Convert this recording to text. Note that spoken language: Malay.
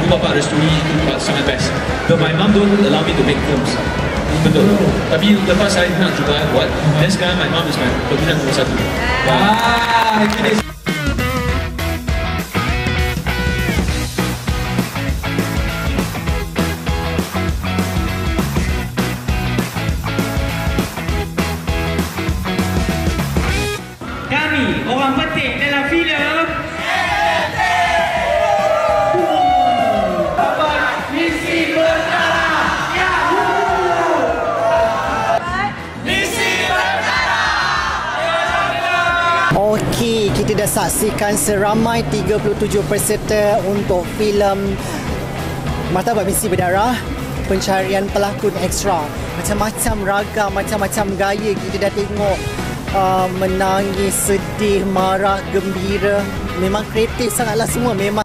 ibu bapa restui itu sangat best. But my mom don't allow me to make films. Betul. Tapi lepas saya nak juga buat, dan sekarang my mom is my peminat nombor 1. Wah, itu dia. Kami orang penting dalam filem Misi Berkara. Misi Berkara. Okey, kita dah saksikan seramai 37 peserta untuk filem Martabat Misi Berdarah, pencarian pelakon ekstra. Macam-macam ragam, macam-macam gaya kita dah tengok. Menangis, sedih, marah, gembira. Memang kreatif sangatlah semua. Memang